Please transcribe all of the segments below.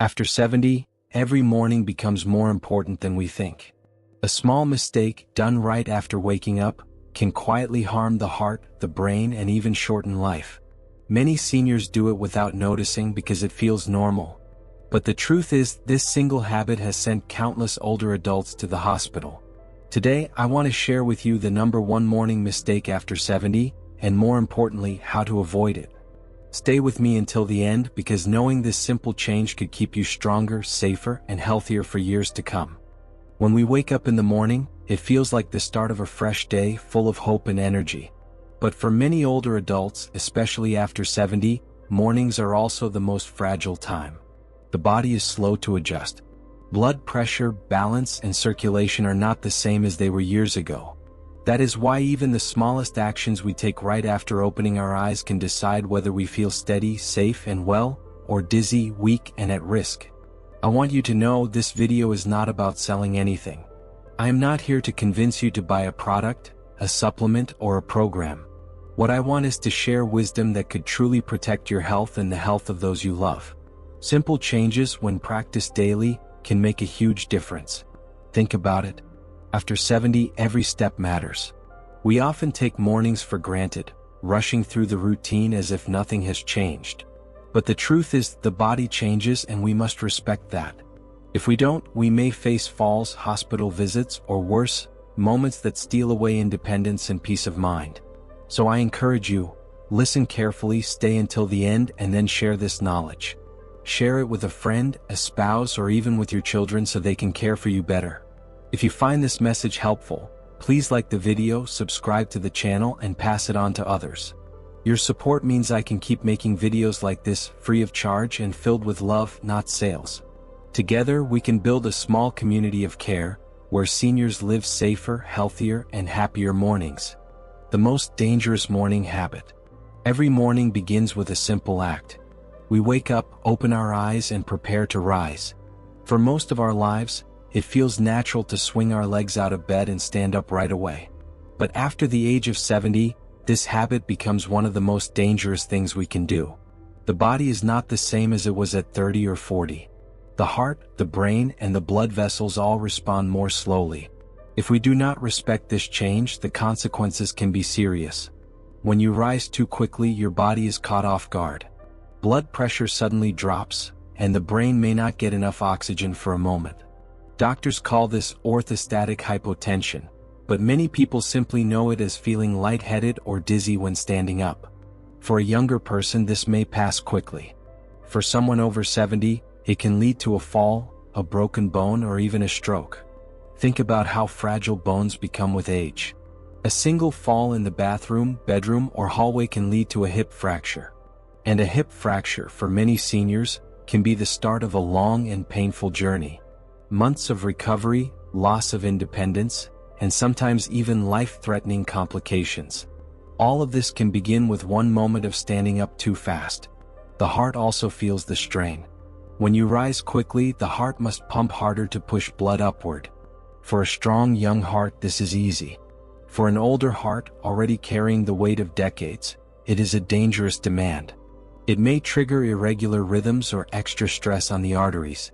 After 70, every morning becomes more important than we think. A small mistake done right after waking up can quietly harm the heart, the brain, and even shorten life. Many seniors do it without noticing because it feels normal. But the truth is, this single habit has sent countless older adults to the hospital. Today, I want to share with you the #1 morning mistake after 70, and more importantly, how to avoid it. Stay with me until the end because knowing this simple change could keep you stronger, safer, and healthier for years to come. When we wake up in the morning, it feels like the start of a fresh day full of hope and energy. But for many older adults, especially after 70, mornings are also the most fragile time. The body is slow to adjust. Blood pressure, balance, and circulation are not the same as they were years ago. That is why even the smallest actions we take right after opening our eyes can decide whether we feel steady, safe, and well, or dizzy, weak, and at risk. I want you to know this video is not about selling anything. I am not here to convince you to buy a product, a supplement, or a program. What I want is to share wisdom that could truly protect your health and the health of those you love. Simple changes, when practiced daily, can make a huge difference. Think about it. After 70, every step matters. We often take mornings for granted, rushing through the routine as if nothing has changed. But the truth is, the body changes and we must respect that. If we don't, we may face falls, hospital visits, or worse, moments that steal away independence and peace of mind. So I encourage you, listen carefully, stay until the end, and then share this knowledge. Share it with a friend, a spouse, or even with your children so they can care for you better. If you find this message helpful, please like the video, subscribe to the channel, and pass it on to others. Your support means I can keep making videos like this, free of charge and filled with love, not sales. Together, we can build a small community of care, where seniors live safer, healthier, and happier mornings. The most dangerous morning habit. Every morning begins with a simple act. We wake up, open our eyes, and prepare to rise. For most of our lives, it feels natural to swing our legs out of bed and stand up right away. But after the age of 70, this habit becomes one of the most dangerous things we can do. The body is not the same as it was at 30 or 40. The heart, the brain, and the blood vessels all respond more slowly. If we do not respect this change, the consequences can be serious. When you rise too quickly, your body is caught off guard. Blood pressure suddenly drops, and the brain may not get enough oxygen for a moment. Doctors call this orthostatic hypotension, but many people simply know it as feeling lightheaded or dizzy when standing up. For a younger person, this may pass quickly. For someone over 70, it can lead to a fall, a broken bone, or even a stroke. Think about how fragile bones become with age. A single fall in the bathroom, bedroom, or hallway can lead to a hip fracture. And a hip fracture, for many seniors, can be the start of a long and painful journey. Months of recovery, loss of independence, and sometimes even life-threatening complications. All of this can begin with one moment of standing up too fast. The heart also feels the strain. When you rise quickly, the heart must pump harder to push blood upward. For a strong young heart, this is easy. For an older heart, already carrying the weight of decades, it is a dangerous demand. It may trigger irregular rhythms or extra stress on the arteries.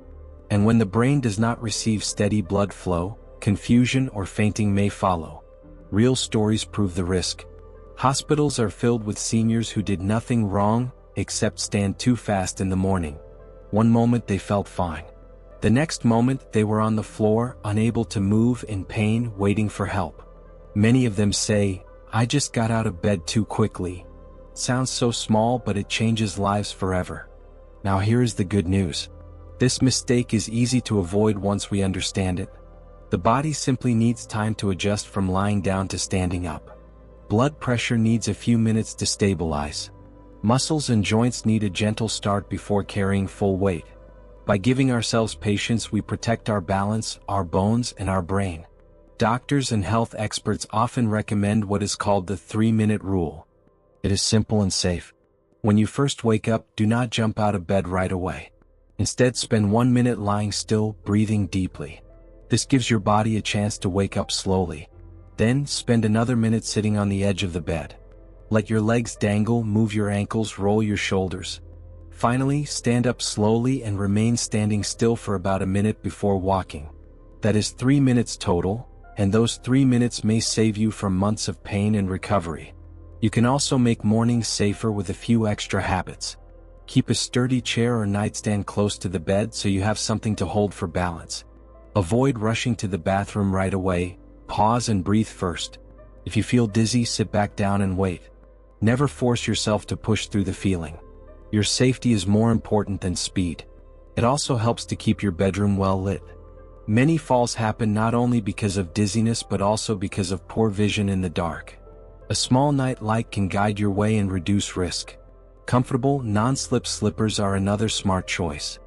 And when the brain does not receive steady blood flow, confusion or fainting may follow. Real stories prove the risk. Hospitals are filled with seniors who did nothing wrong except stand too fast in the morning. One moment they felt fine. The next moment they were on the floor, unable to move, in pain, waiting for help. Many of them say, "I just got out of bed too quickly." Sounds so small, but it changes lives forever. Now here is the good news. This mistake is easy to avoid once we understand it. The body simply needs time to adjust from lying down to standing up. Blood pressure needs a few minutes to stabilize. Muscles and joints need a gentle start before carrying full weight. By giving ourselves patience, we protect our balance, our bones, and our brain. Doctors and health experts often recommend what is called the 3-minute rule. It is simple and safe. When you first wake up, do not jump out of bed right away. Instead, spend 1 minute lying still, breathing deeply. This gives your body a chance to wake up slowly. Then, spend another minute sitting on the edge of the bed. Let your legs dangle, move your ankles, roll your shoulders. Finally, stand up slowly and remain standing still for about a minute before walking. That is 3 minutes total, and those 3 minutes may save you from months of pain and recovery. You can also make mornings safer with a few extra habits. Keep a sturdy chair or nightstand close to the bed so you have something to hold for balance. Avoid rushing to the bathroom right away. Pause and breathe first. If you feel dizzy, sit back down and wait. Never force yourself to push through the feeling. Your safety is more important than speed. It also helps to keep your bedroom well lit. Many falls happen not only because of dizziness but also because of poor vision in the dark. A small night light can guide your way and reduce risk. Comfortable, non-slip slippers are another smart choice.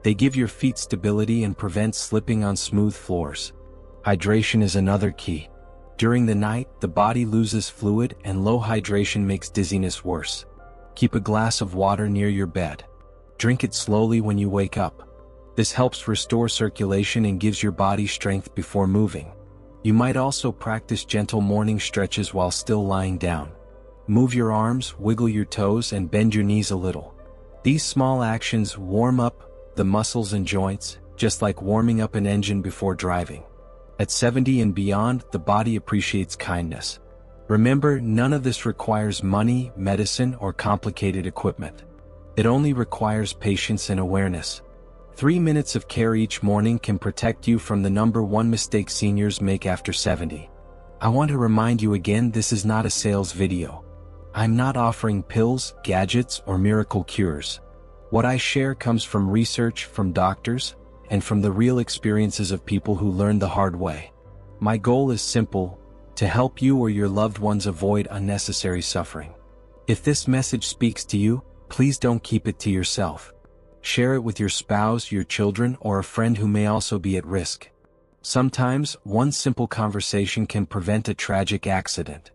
They give your feet stability and prevent slipping on smooth floors. Hydration is another key. During the night, the body loses fluid and low hydration makes dizziness worse. Keep a glass of water near your bed. Drink it slowly when you wake up. This helps restore circulation and gives your body strength before moving. You might also practice gentle morning stretches while still lying down. Move your arms, wiggle your toes, and bend your knees a little. These small actions warm up the muscles and joints, just like warming up an engine before driving. At 70 and beyond, the body appreciates kindness. Remember, none of this requires money, medicine, or complicated equipment. It only requires patience and awareness. 3 minutes of care each morning can protect you from the number one mistake seniors make after 70. I want to remind you again, this is not a sales video. I'm not offering pills, gadgets, or miracle cures. What I share comes from research, from doctors, and from the real experiences of people who learned the hard way. My goal is simple: to help you or your loved ones avoid unnecessary suffering. If this message speaks to you, please don't keep it to yourself. Share it with your spouse, your children, or a friend who may also be at risk. Sometimes, one simple conversation can prevent a tragic accident.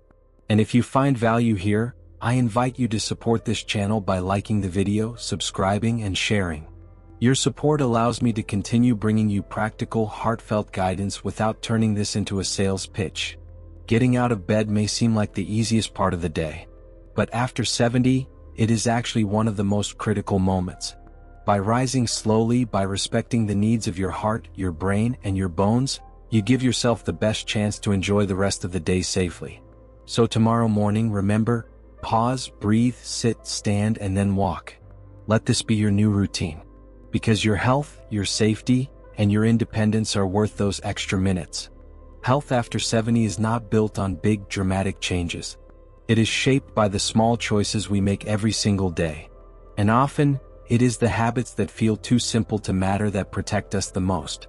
And if you find value here, I invite you to support this channel by liking the video, subscribing, and sharing. Your support allows me to continue bringing you practical, heartfelt guidance without turning this into a sales pitch. Getting out of bed may seem like the easiest part of the day. But after 70, it is actually one of the most critical moments. By rising slowly, by respecting the needs of your heart, your brain, and your bones, you give yourself the best chance to enjoy the rest of the day safely. So tomorrow morning, remember, pause, breathe, sit, stand, and then walk. Let this be your new routine. Because your health, your safety, and your independence are worth those extra minutes. Health after 70 is not built on big, dramatic changes. It is shaped by the small choices we make every single day. And often, it is the habits that feel too simple to matter that protect us the most.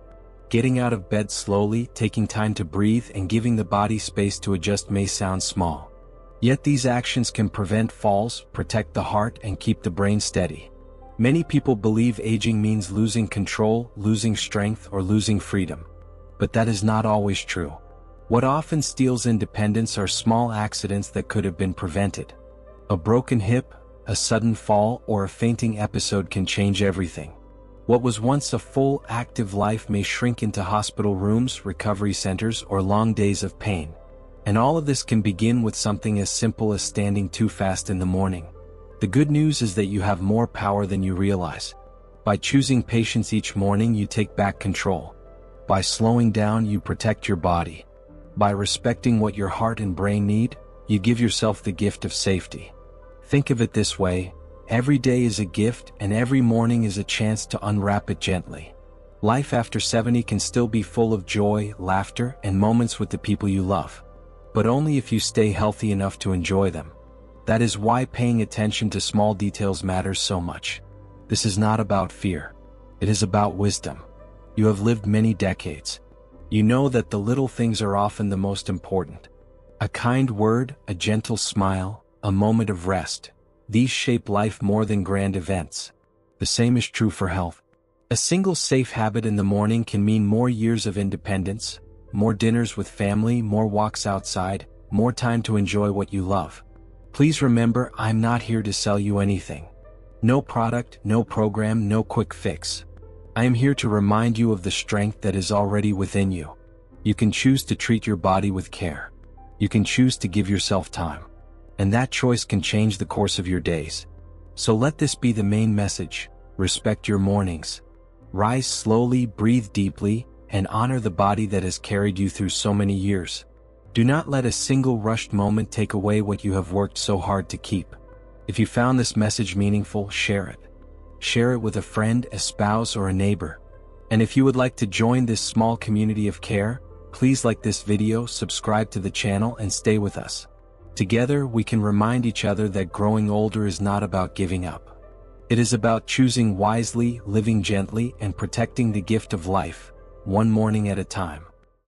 Getting out of bed slowly, taking time to breathe, and giving the body space to adjust may sound small. Yet these actions can prevent falls, protect the heart, and keep the brain steady. Many people believe aging means losing control, losing strength, or losing freedom. But that is not always true. What often steals independence are small accidents that could have been prevented. A broken hip, a sudden fall, or a fainting episode can change everything. What was once a full, active life may shrink into hospital rooms, recovery centers, or long days of pain. And all of this can begin with something as simple as standing too fast in the morning. The good news is that you have more power than you realize. By choosing patience each morning, you take back control. By slowing down, you protect your body. By respecting what your heart and brain need, you give yourself the gift of safety. Think of it this way: every day is a gift, and every morning is a chance to unwrap it gently. Life after 70 can still be full of joy, laughter, and moments with the people you love. But only if you stay healthy enough to enjoy them. That is why paying attention to small details matters so much. This is not about fear. It is about wisdom. You have lived many decades. You know that the little things are often the most important. A kind word, a gentle smile, a moment of rest. These shape life more than grand events. The same is true for health. A single safe habit in the morning can mean more years of independence, more dinners with family, more walks outside, more time to enjoy what you love. Please remember, I'm not here to sell you anything. No product, no program, no quick fix. I am here to remind you of the strength that is already within you. You can choose to treat your body with care. You can choose to give yourself time. And that choice can change the course of your days. So let this be the main message: respect your mornings. Rise slowly, breathe deeply, and honor the body that has carried you through so many years. Do not let a single rushed moment take away what you have worked so hard to keep. If you found this message meaningful, share it. Share it with a friend, a spouse, or a neighbor. And if you would like to join this small community of care, please like this video, subscribe to the channel, and stay with us. Together, we can remind each other that growing older is not about giving up. It is about choosing wisely, living gently, and protecting the gift of life, one morning at a time.